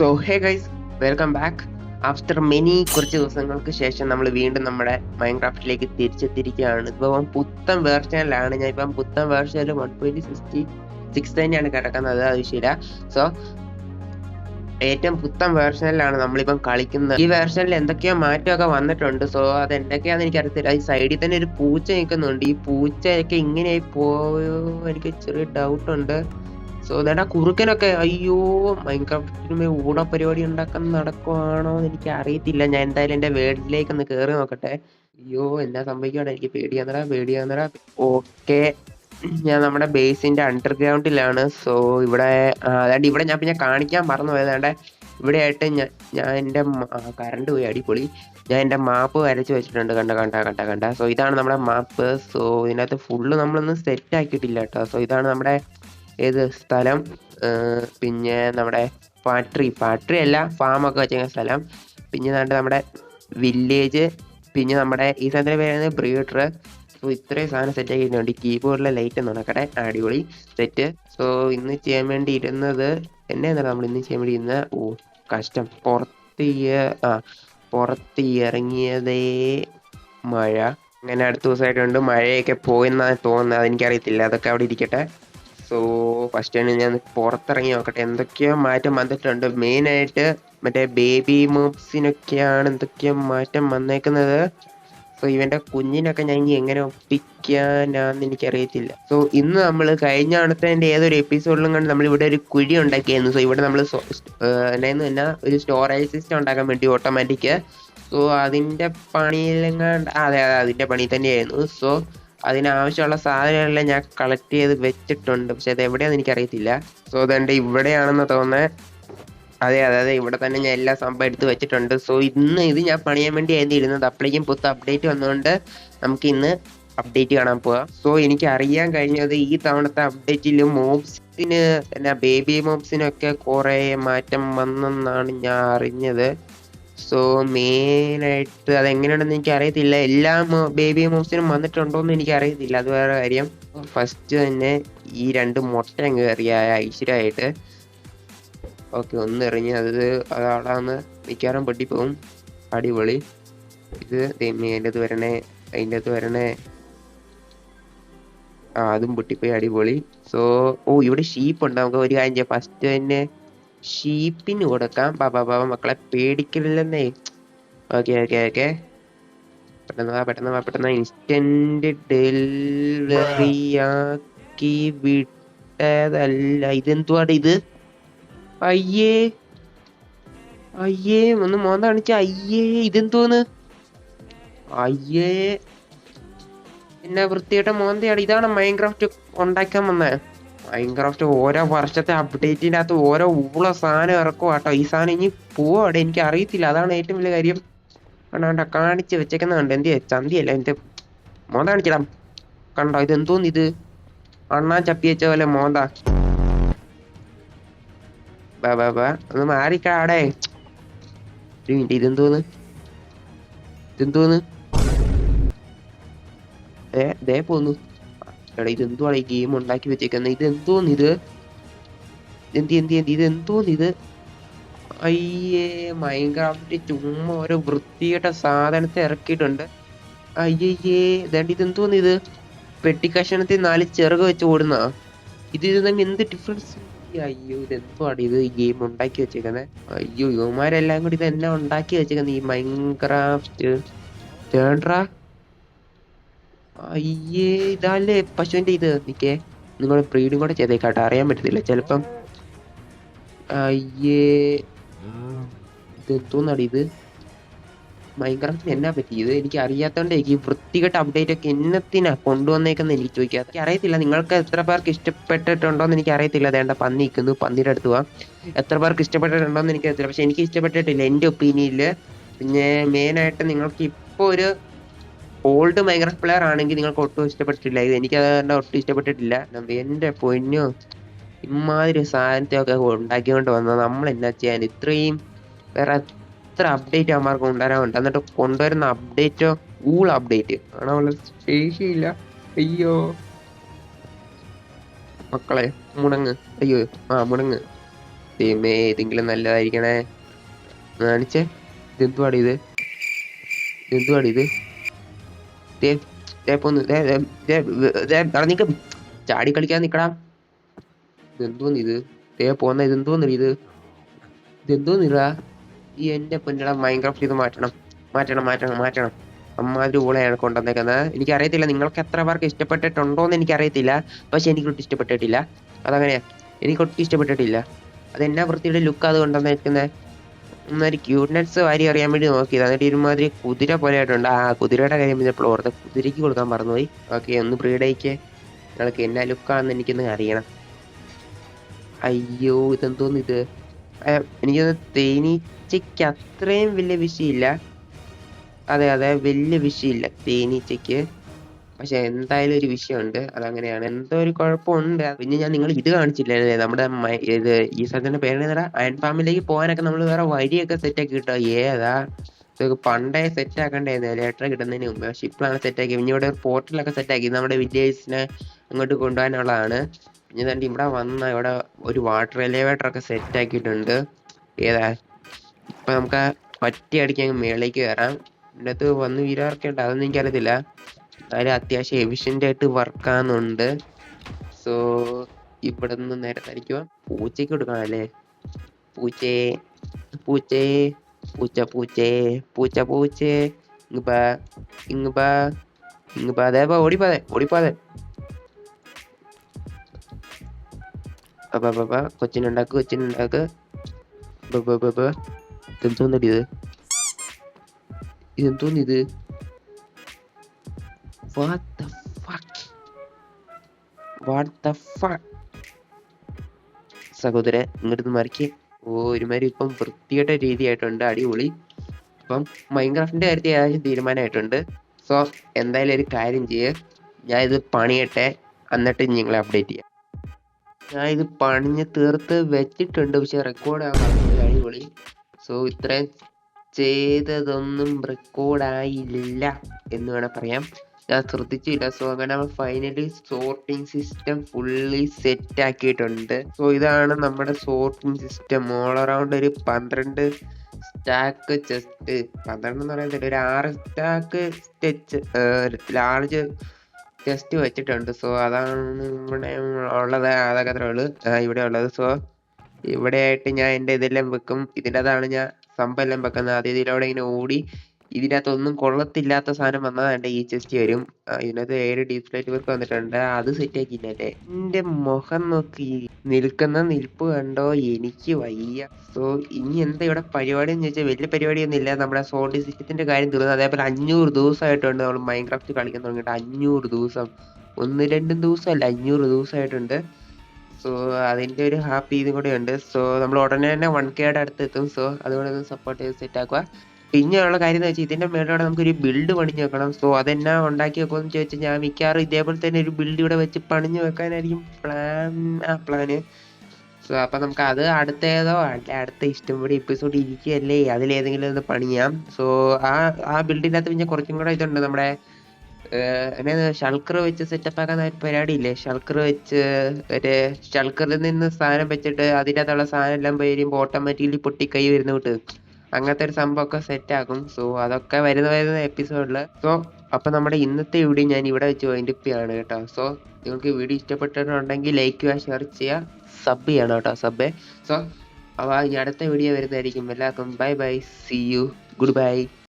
So hey guys, welcome back. After കുറച്ച് ദിവസങ്ങൾക്ക് ശേഷം നമ്മൾ വീണ്ടും നമ്മുടെ മൈൻക്രാഫ്റ്റിലേക്ക് തിരിച്ചെത്തിയിരിക്കുകയാണ്. ഇപ്പം പുത്തൻ വേർഷനിലാണ്. ഞാൻ ഇപ്പം പുത്തൻ വേർഷനിൽ 1.66 തന്നെയാണ് കിടക്കുന്നത്, അത് വിഷയമില്ല. സോ ഏറ്റവും പുത്തൻ വേർഷനിലാണ് നമ്മളിപ്പം കളിക്കുന്നത്. ഈ വേർഷനിൽ എന്തൊക്കെയോ മാറ്റമൊക്കെ വന്നിട്ടുണ്ട്. സോ അത് എന്തൊക്കെയാണെന്ന് എനിക്കറിയത്തില്ല. ഈ സൈഡിൽ തന്നെ ഒരു പൂച്ച നിൽക്കുന്നുണ്ട്. ഈ പൂച്ചയൊക്കെ ഇങ്ങനെയായി പോയോ എനിക്ക് ചെറിയ ഡൗട്ടുണ്ട്. സോ അതാ കുറുക്കനൊക്കെ, അയ്യോ, മൈൻക്രാഫ്റ്റിനുമേ പരിപാടി ഉണ്ടാക്കാൻ നടക്കുവാണോ എന്ന് എനിക്ക് അറിയത്തില്ല. ഞാൻ എന്തായാലും എൻ്റെ വേൾഡിലേക്ക് ഒന്ന് കയറി നോക്കട്ടെ. അയ്യോ, എന്നാ സംഭവിക്കാണ്, എനിക്ക് പേടിയാന്നടാ. ഓക്കെ, ഞാൻ നമ്മുടെ ബേസിന്റെ അണ്ടർഗ്രൗണ്ടിലാണ്. സോ ഇവിടെ അതാണ്ട് ഇവിടെ ഞാൻ പിന്നെ കാണിക്കാൻ മറന്നു പോയതാണ്ട് ഇവിടെ ആയിട്ട് ഞാൻ എൻ്റെ കറണ്ട് പോയി, അടിപൊളി. ഞാൻ എൻ്റെ മാപ്പ് വരച്ച് വെച്ചിട്ടുണ്ട്. കണ്ട. സോ ഇതാണ് നമ്മുടെ മാപ്പ്. സോ ഇതിനകത്ത് ഫുള്ള് നമ്മളൊന്നും സെറ്റ് ആക്കിയിട്ടില്ല കേട്ടോ. സോ ഇതാണ് നമ്മുടെ ഏത് സ്ഥലം, പിന്നെ നമ്മുടെ ഫാക്ടറി അല്ല, ഫാമൊക്കെ വെച്ചിരിക്കുന്ന സ്ഥലം. പിന്നെ നമ്മുടെ വില്ലേജ്, പിന്നെ നമ്മുടെ ഈ സ്ഥലത്തിൻ്റെ പേരാണ് ബ്രീഡർ. സോ ഇത്രയും സാധനം സെറ്റ് ആക്കിയിട്ടുണ്ട്. കീബോർഡിലെ ലൈറ്റ് നടക്കട്ടെ, അടിപൊളി സെറ്റ്. സോ ഇന്ന് ചെയ്യാൻ വേണ്ടി ഇരുന്നത് നമ്മൾ ഇന്ന് ചെയ്യാൻ വേണ്ടി ഇരുന്ന കഷ്ടം, പുറത്ത് ഇറങ്ങിയതേ മഴ. അങ്ങനെ അടുത്ത ദിവസമായിട്ടുണ്ട്, മഴയൊക്കെ പോയെന്നാണ് തോന്നുന്നത്, അതെനിക്കറിയത്തില്ല, അതൊക്കെ അവിടെ ഇരിക്കട്ടെ. സോ ഫസ്റ്റ് തന്നെ ഞാൻ പുറത്തിറങ്ങി നോക്കട്ടെ, എന്തൊക്കെയോ മാറ്റം വന്നിട്ടുണ്ട്. മെയിനായിട്ട് മറ്റേ ബേബി മൂവ്സിനൊക്കെയാണ് എന്തൊക്കെയോ മാറ്റം വന്നേക്കുന്നത്. സോ ഇവന്റെ കുഞ്ഞിനൊക്കെ ഞാൻ ഇനി എങ്ങനെ ഒപ്പിക്കാനാന്ന് എനിക്കറിയത്തില്ല. സോ ഇന്ന് നമ്മൾ കഴിഞ്ഞ അടുത്തതിൻ്റെ ഏതൊരു എപ്പിസോഡിലും കണ്ട് നമ്മൾ ഇവിടെ ഒരു കുഴി ഉണ്ടാക്കിയായിരുന്നു. സോ ഇവിടെ നമ്മൾ തന്നെ ഒരു സ്റ്റോറേജ് സിസ്റ്റം ഉണ്ടാക്കാൻ വേണ്ടി ഓട്ടോമാറ്റിക്. സോ അതിൻ്റെ പണിയിലെങ്ങാണ്ട് അതെ അതിൻ്റെ പണി തന്നെയായിരുന്നു. സോ അതിനാവശ്യമുള്ള സാധനങ്ങളെല്ലാം ഞാൻ കളക്ട് ചെയ്ത് വെച്ചിട്ടുണ്ട്. പക്ഷെ അത് എവിടെയാണെന്ന് എനിക്കറിയത്തില്ല. സോ അതെൻ്റെ ഇവിടെയാണെന്ന് തോന്നുന്നത്. അതെ, ഇവിടെ തന്നെ ഞാൻ എല്ലാ സംഭവം എടുത്ത് വെച്ചിട്ടുണ്ട്. സോ ഇന്ന് ഇത് ഞാൻ പണിയാൻ വേണ്ടി ആയിരുന്നിരുന്നത്. അപ്പോഴേക്കും പുത്ത അപ്ഡേറ്റ് വന്നുകൊണ്ട് നമുക്ക് ഇന്ന് അപ്ഡേറ്റ് കാണാൻ പോവാം. സോ എനിക്ക് അറിയാൻ കഴിഞ്ഞത് ഈ തവണത്തെ അപ്ഡേറ്റിൽ മോബ്സിന് ബേബി മോബ്സിനൊക്കെ കുറേ മാറ്റം വന്നെന്നാണ് ഞാൻ അറിഞ്ഞത്. സോ മെയിനായിട്ട് അതെങ്ങനെയാണെന്ന് എനിക്ക് അറിയത്തില്ല. എല്ലാ ബേബി മോബ്സിനും വന്നിട്ടുണ്ടോയെന്ന് എനിക്ക് അറിയത്തില്ല, അത് വേറെ കാര്യം. ഫസ്റ്റ് തന്നെ ഈ 2 മുട്ട അങ്ങ് എറിയ ഐശ്വര്യമായിട്ട്. ഓക്കെ, ഒന്ന് എറിഞ്ഞ് അതാളാന്ന് മിക്കവാറും പൊട്ടിപ്പോവും. അടിപൊളി. ഇത് അതിൻ്റെ അത് വരണേ അതും പൊട്ടിപ്പോയി, അടിപൊളി. സോ ഇവിടെ ഷീപ്പ് ഉണ്ട്. നമുക്ക് ഒരു കാര്യം ചെയ്യാം, ഫസ്റ്റ് തന്നെ ഷീപ്പിന് കൊടുക്കാം. ബാബാ മക്കളെ പേടിക്കില്ലെന്നേ. ഓക്കെ, പെട്ടെന്ന് ഇൻസ്റ്റന്റ് ഡെലിവറി ആക്കി വിട്ടതല്ല. ഇതെന്തുവാണ് ഇത്? അയ്യേ ഒന്ന് മോന്ത കാണിച്ച. ഇതെന്തോന്ന്? എന്നാ വൃത്തിയായിട്ട മോന്തയാണ്. ഇതാണ് മൈൻക്രാഫ്റ്റ് ഉണ്ടാക്കാൻ വന്നത്. മൈൻക്രാഫ്റ്റ് ഓരോ വർഷത്തെ അപ്ഡേറ്റിൻ്റെ അകത്ത് ഓരോ സാധനം ഇറക്കും കേട്ടോ. ഈ സാധനം ഇനി പോവാടെ എനിക്ക് അറിയത്തില്ല, അതാണ് ഏറ്റവും വലിയ കാര്യം. കണ്ടോ കാണിച്ച് വെച്ചേക്കുന്ന കണ്ടോ, എന്ത് ചന്തിയല്ല, എന്ത് മോന്ത കാണിച്ചിടാം. കണ്ടോ ഇതെന്തോന്ന്? ഇത് അണ്ണാൻ ചപ്പി വെച്ച പോലെ മോന്ത. ബാ ഒന്ന് മാറിക്കാടെ. ഒരു മിനിറ്റ്, ഇതെന്തോന്ന്? ദേ പോന്നു. എടാ ഇതെന്തുവാണ് ഈ ഗെയിം ഉണ്ടാക്കി വെച്ചേക്കുന്നത്? ഇതെന്തോന്ന്? ഇതെന്തോന്ന്? അയ്യേ, മൈൻക്രാഫ്റ്റ് ചുമ്മാ ഓരോ വൃത്തികെട്ട സാധനത്തെ ഇറക്കിയിട്ടുണ്ട്. ഇതെന്തോന്ന്? ഇത് പെട്ടിക്കഷണത്തിൽ 4 ചിറക് വെച്ച് ഓടുന്ന ഇത് തമ്മിൽ എന്ത് ഡിഫറൻസ്? അയ്യോ, ഇതെന്തുവാണ് ഇത് ഈ ഗെയിം ഉണ്ടാക്കി വെച്ചേക്കുന്നത്? അയ്യോ, യുവമാരെല്ലാം കൂടി ഇതെന്നാ ഉണ്ടാക്കി വെച്ചേക്കുന്നത് ഈ മൈൻക്രാഫ്റ്റ്? തേണ്ടാ. ഇതല്ലേ പശുവിന്റെ ഇത്. നിക്കേ, നിങ്ങൾ ബ്രീഡും കൂടെ ചെയ്തേക്കാട്ടെ, അറിയാൻ പറ്റത്തില്ല ചിലപ്പം. ഇതെന്തോന്നാണ് ഇത്? മൈൻക്രാഫ്റ്റിന് എന്നാ പറ്റിയത്? എനിക്ക് അറിയാത്തോണ്ട് ഈ വൃത്തികെട്ട അപ്ഡേറ്റ് ഒക്കെ എന്നത്തിനാ കൊണ്ടുവന്നേക്കെന്ന് എനിക്ക് ചോദിക്കാം. എനിക്ക് അറിയത്തില്ല നിങ്ങൾക്ക് എത്ര പേർക്ക് ഇഷ്ടപ്പെട്ടിട്ടുണ്ടോന്ന് എനിക്ക് അറിയത്തില്ല. അതേണ്ട പന്നി നിൽക്കുന്നു, പന്നിയുടെ അടുത്ത് പോവാം. എത്ര പേർക്ക് ഇഷ്ടപ്പെട്ടിട്ടുണ്ടോന്ന് എനിക്ക് അറിയത്തില്ല, പക്ഷെ എനിക്ക് ഇഷ്ടപ്പെട്ടിട്ടില്ല എൻ്റെ ഒപ്പീനിയനിൽ. പിന്നെ മെയിനായിട്ട് നിങ്ങൾക്ക് ഇപ്പോൾ ഒരു ഓൾഡ് മൈൻക്രാഫ്റ്റ് പ്ലെയർ ആണെങ്കിൽ നിങ്ങൾക്ക് ഒട്ടും ഇഷ്ടപ്പെട്ടിട്ടില്ല. ഇത് എനിക്കത് തന്നെ ഒട്ടും ഇഷ്ടപ്പെട്ടിട്ടില്ല. എൻ്റെ പൊന്നോ, ഇമാതിരി സാധനത്തെ ഒക്കെ ഉണ്ടാക്കിക്കൊണ്ട് വന്നത് നമ്മൾ എന്നാ ചെയ്യാൻ? ഇത്രയും വേറെ എത്ര അപ്ഡേറ്റ് അവന്മാർക്ക് കൊണ്ടുവരാനുണ്ട്, എന്നിട്ട് കൊണ്ടുവരുന്ന അപ്ഡേറ്റോ അപ്ഡേറ്റ് കാണാനുള്ള ശേഷിയില്ല. അയ്യോ മക്കളെ, മുടങ്ങ്. മുടങ്ങ്. ദൈവമേ ഏതെങ്കിലും നല്ലതായിരിക്കണേ. കാണിച്ചേ. ഇതെന്തുവാടി ഇത്? ഇതെന്തുവാടി ഇത്? ദേ ദേ പോന്ന് ദേ ദേ ദേ ദേ എടാ നിക്ക് ചാടി കളിക്കാൻ നിക്കടാ. ഇതെന്തോന്ന് ഇത്? ദേ പോന്ന ഇതെന്തോന്ന് ഇത്? ഇതെന്തോന്നിടാ? ഈ എന്റെ പൊന്നടാ മൈൻക്രാഫ്റ്റ് ഇത് മാറ്റണം മാറ്റണം മാറ്റണം മാറ്റണം. അമ്മാതിരി ഊളയാണ് കൊണ്ടുവന്നേക്കുന്നത്. എനിക്കറിയത്തില്ല നിങ്ങൾക്ക് എത്ര പേർക്ക് ഇഷ്ടപ്പെട്ടിട്ടുണ്ടോന്ന് എനിക്കറിയത്തില്ല. പക്ഷെ എനിക്കൊട്ടും ഇഷ്ടപ്പെട്ടിട്ടില്ല. അതങ്ങനെയാ, എനിക്കൊട്ടും ഇഷ്ടപ്പെട്ടിട്ടില്ല. അതെന്നാ വൃത്തിയുടെ ലുക്ക് അത് കൊണ്ടുവന്നേക്കുന്നത്. ഒരു ക്യൂട്ട്നെസ് വാരി അറിയാൻ വേണ്ടി നോക്കിയത്. എന്നിട്ട് ഒരുമാതിരി കുതിര പോലെ ആയിട്ടുണ്ട്. ആ കുതിരയുടെ കാര്യം ഇപ്പോൾ ഓർത്ത് കുതിരയ്ക്ക് കൊടുക്കാൻ മറന്നുപോയി. ഓക്കെ, ഒന്ന് ബ്രീഡേക്ക്. നിങ്ങൾക്ക് എന്നാ ലുക്കാണെന്ന് എനിക്കൊന്ന് അറിയണം. അയ്യോ ഇതെന്തോന്ന് ഇത്? എനിക്കൊന്ന് തേനീച്ചയ്ക്ക് അത്രയും വലിയ വിഷയമില്ല. അതെ അതെ, വലിയ വിഷയമില്ല തേനീച്ചയ്ക്ക്. പക്ഷെ എന്തായാലും ഒരു വിഷയമുണ്ട്, അതങ്ങനെയാണ്. എന്തോ ഒരു കുഴപ്പമുണ്ട്. പിന്നെ ഞാൻ നിങ്ങൾ ഇത് കാണിച്ചില്ലേ, നമ്മുടെ ഇത് ഈ സ്ഥലത്തിന്റെ പേരെന്താ, അയൺ ഫാമിലേക്ക് പോകാനൊക്കെ നമ്മൾ വേറെ വഴിയൊക്കെ സെറ്റാക്കി കിട്ടോ. ഏതാ ഇതൊക്കെ പണ്ടേ സെറ്റ് ആക്കണ്ടായിരുന്നു ലെറ്റർ കിട്ടുന്നതിന് മുമ്പ്. പക്ഷെ ഇപ്പോഴാണ് സെറ്റാക്കി. പിന്നെ ഇവിടെ ഒരു പോർട്ടലൊക്കെ സെറ്റാക്കി നമ്മുടെ വില്ലേജിനെ അങ്ങോട്ട് കൊണ്ടുപോകാനുള്ളതാണ്. പിന്നെ തന്നെ ഇവിടെ വന്ന ഇവിടെ ഒരു വാട്ടർ എലിവേറ്റർ ഒക്കെ സെറ്റ് ആക്കിയിട്ടുണ്ട്. ഏതാ ഇപ്പൊ നമുക്ക് ഒറ്റയടിക്ക് അങ്ങ് മേളിലേക്ക് കയറാം. ഇതിൻ്റെ അകത്ത് വന്ന് വീരാർക്കുണ്ട് അതൊന്നും എനിക്കറിയത്തില്ല. അതിൽ അത്യാവശ്യം എഫിഷ്യൻ്റ് ആയിട്ട് വർക്ക് ആകുന്നുണ്ട്. സോ ഇവിടെ നിന്ന് നേരെ തനിക്കുക. പൂച്ചയ്ക്ക് കൊടുക്കണല്ലേ? പൂച്ചേ പൂച്ചേ പൂച്ച പൂച്ചേ പൂച്ച പൂച്ചേ ഇങ്ങ് ബാ ഇങ്ങ് ബാ ഇങ്ങ് ബാ. അതേ ഓടിപ്പാതെ ഓടിപ്പാതെ. അപ്പൊ കൊച്ചിനുണ്ടാക്ക് കൊച്ചിനുണ്ടാക്ക്. ഇതെന്തോന്നടി ഇത്? ഇതെന്തോന്നിത്? What the fuck? What the fuck? സഹോദരൻ ഇങ്ങോട്ട് മറിക്ക്. ഒരുമാതിരി ഇപ്പം വൃത്തിയുടെ രീതിയായിട്ടുണ്ട്. അടിപൊളി. ഇപ്പം മൈൻക്രാഫ്റ്റിന്റെ കാര്യത്തിൽ ഏകദേശം തീരുമാനമായിട്ടുണ്ട്. സോ എന്തായാലും ഒരു കാര്യം ചെയ്യ്, ഞാൻ ഇത് പണിയട്ടെ, എന്നിട്ട് നിങ്ങളെ അപ്ഡേറ്റ് ചെയ്യാം. ഞാൻ ഇത് പണിഞ്ഞ് തീർത്ത് വെച്ചിട്ടുണ്ട്, പക്ഷെ റെക്കോർഡ് ആവാൻ അടിപൊളി. സോ ഇത്രയും ചെയ്തതൊന്നും റെക്കോർഡായില്ല എന്ന് വേണം പറയാം. ഞാൻ ശ്രദ്ധിച്ചില്ല. സോ അങ്ങനെ finally sorting system fully set ആക്കിയിട്ടുണ്ട്. സോ ഇതാണ് നമ്മുടെ സോർട്ടിങ് സിസ്റ്റം. ഓൾ അറൗണ്ട് ഒരു 12 സ്റ്റാക്ക് ചെസ്റ്റ്, 12 എന്ന് പറയുന്നത് ഒരു 6 സ്റ്റാക്ക് ലാർജ് ചെസ്റ്റ് വെച്ചിട്ടുണ്ട്. സോ അതാണ് ഇവിടെ ഉള്ളത്. അതൊക്കെ അത്രേ ഉള്ളൂ ഇവിടെ ഉള്ളത്. സോ ഇവിടെ ആയിട്ട് ഞാൻ എൻ്റെ ഇതെല്ലാം വെക്കും. ഇതിൻ്റെ അതാണ് ഞാൻ സംഭവം എല്ലാം വെക്കുന്നത്. ആദ്യം ഇതിലൂടെ ഇങ്ങനെ ഓടി ഇതിനകത്തൊന്നും കൊള്ളത്തില്ലാത്ത സാധനം വന്നാൽ എൻ്റെ ഈ ചെസ്റ്റ് വരും. ഇതിനകത്ത് 7 ഡിസ്പ്ലേറ്റ് വർക്ക് വന്നിട്ടുണ്ട്. അത് സെറ്റ് ആക്കിയില്ലേ? എൻ്റെ മുഖം നോക്കി നിൽക്കുന്ന നിൽപ്പ് കണ്ടോ, എനിക്ക് വയ്യ. സോ ഇനി എന്താ ഇവിടെ പരിപാടി എന്ന് ചോദിച്ചാൽ വലിയ പരിപാടിയൊന്നും ഇല്ല. നമ്മുടെ സോൾട്ട് സിസ്റ്റത്തിന്റെ കാര്യം തീർന്നു. അതേപോലെ 500 ദിവസമായിട്ടുണ്ട് നമ്മൾ മൈൻക്രാഫ്റ്റ് കളിക്കാൻ തുടങ്ങിയിട്ട്. 500 ദിവസം, 1-2 ദിവസമല്ല, 500 ദിവസമായിട്ടുണ്ട്. സോ അതിന്റെ ഒരു ഹാപ്പി ഇതും കൂടെ ഉണ്ട്. സോ നമ്മൾ ഉടനെ തന്നെ 1K അടുത്ത് എത്തും. സോ അതുകൊണ്ട് ഒന്ന് സപ്പോർട്ട് ചെയ്ത് സെറ്റ് ആക്കുക. പിന്നെയുള്ള കാര്യം എന്ന് വെച്ചാൽ ഇതിന്റെ മേലോടെ നമുക്കൊരു ബിൽഡ് പണിഞ്ഞു വെക്കണം. സോ അതെന്നാ ഉണ്ടാക്കി വെക്കുമെന്ന് ചോദിച്ചാൽ ഞാൻ മിക്കവാറും ഇതേപോലെ തന്നെ ഒരു ബിൽഡ് ഇവിടെ വെച്ച് പണിഞ്ഞു വെക്കാനായിരിക്കും പ്ലാന്. സോ അപ്പൊ നമുക്ക് അത് അടുത്തേതോ അല്ല അടുത്ത ഇഷ്ടംപടി എപ്പിസോഡ് ഇരിക്കുകയല്ലേ, അതിലേതെങ്കിലും ഒന്ന് പണിയാം. സോ ആ ബിൽഡിൻ്റെ അകത്ത് പിന്നെ കുറച്ചും കൂടെ ഇതുണ്ട്. നമ്മുടെ ഷൾക്കർ വെച്ച് സെറ്റപ്പ് ആക്കുന്ന ഒരു പരിപാടി ഇല്ലേ, ഷൾക്കർ വെച്ച് ഒരു ഷൾക്കറിൽ നിന്ന് സാധനം വെച്ചിട്ട് അതിൻ്റെ അകത്തുള്ള സാധനം എല്ലാം വരുമ്പോൾ ഓട്ടോമാറ്റിക്കലി പൊട്ടിക്കൈ വരുന്ന വിട്ട് അങ്ങനത്തെ ഒരു സംഭവമൊക്കെ സെറ്റ് ആക്കും. സോ അതൊക്കെ വരുന്ന എപ്പിസോഡിൽ. സോ അപ്പൊ നമ്മുടെ ഇന്നത്തെ വീഡിയോ ഞാൻ ഇവിടെ വെച്ച് വൈൻഡപ്പ് ചെയ്യാണ് കേട്ടോ. സോ നിങ്ങൾക്ക് വീഡിയോ ഇഷ്ടപ്പെട്ടിട്ടുണ്ടെങ്കിൽ ലൈക്ക് ചെയ്യുക, ഷെയർ ചെയ്യുക, സബ് ചെയ്യണം കേട്ടോ, സബ്ബേ. സോ അപ്പോൾ ഇനി അടുത്ത വീഡിയോ വരുന്നതായിരിക്കും. എല്ലാവർക്കും bye bye, see you, good by.